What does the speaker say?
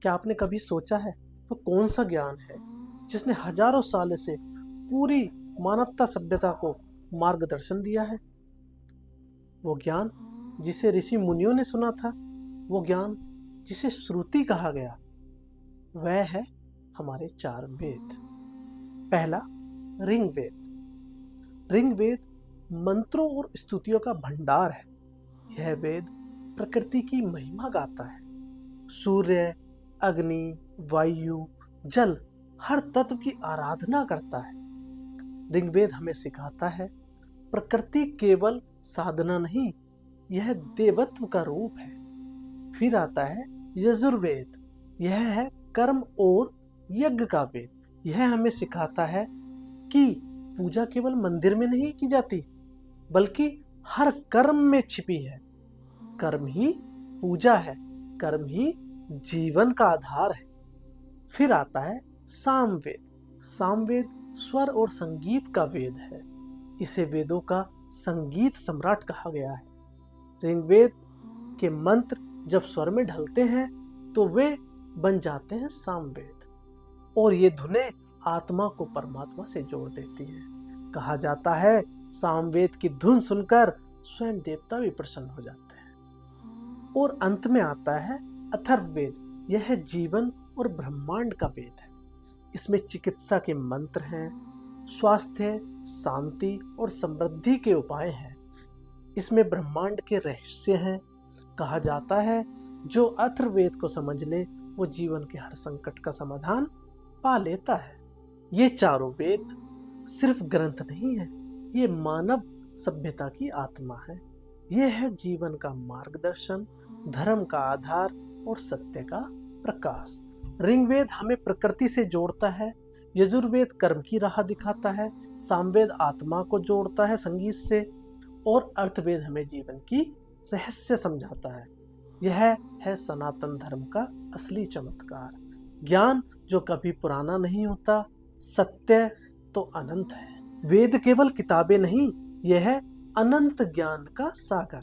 क्या आपने कभी सोचा है वो कौन सा ज्ञान है जिसने हजारों साल से पूरी मानवता सभ्यता को मार्गदर्शन दिया है? वो ज्ञान जिसे ऋषि मुनियों ने सुना था, वो ज्ञान जिसे श्रुति कहा गया, वह है हमारे चार वेद। पहला, ऋग्वेद। ऋग्वेद मंत्रों और स्तुतियों का भंडार है। यह वेद प्रकृति की महिमा गाता है। सूर्य, अग्नि, वायु, जल, हर तत्व की आराधना करता है। ऋग्वेद हमें सिखाता है प्रकृति केवल साधना नहीं, यह देवत्व का रूप है। फिर आता है यजुर्वेद। यह है कर्म और यज्ञ का वेद। यह हमें सिखाता है कि पूजा केवल मंदिर में नहीं की जाती, बल्कि हर कर्म में छिपी है। कर्म ही पूजा है, कर्म ही जीवन का आधार है। फिर आता है सामवेद। सामवेद स्वर और संगीत का वेद है। इसे वेदों का संगीत सम्राट कहा गया है। ऋग्वेद के मंत्र जब स्वर में ढलते हैं तो वे बन जाते हैं सामवेद, और ये धुनें आत्मा को परमात्मा से जोड़ देती है। कहा जाता है सामवेद की धुन सुनकर स्वयं देवता भी प्रसन्न हो जाते हैं। और अंत में आता है अथर्ववेद। यह जीवन और ब्रह्मांड का वेद है। इसमें चिकित्सा के मंत्र हैं, स्वास्थ्य, शांति और समृद्धि के उपाय हैं। इसमें ब्रह्मांड के रहस्य हैं। कहा जाता है जो अथर्ववेद को समझ ले वो जीवन के हर संकट का समाधान पा लेता है। ये चारों वेद सिर्फ ग्रंथ नहीं है, ये मानव सभ्यता की आत्मा है। ये है जीवन का मार्गदर्शन, धर्म का आधार और सत्य का प्रकाश। ऋग्वेद हमें प्रकृति से जोड़ता है, यजुर्वेद कर्म की राह दिखाता है, सामवेद आत्मा को जोड़ता है संगीत से, और अर्थवेद हमें जीवन की रहस्य समझाता है। यह है सनातन धर्म का असली चमत्कार। ज्ञान जो कभी पुराना नहीं होता, सत्य तो अनंत है। वेद केवल किताबें नहीं, यह है अनंत ज्ञान का सागर।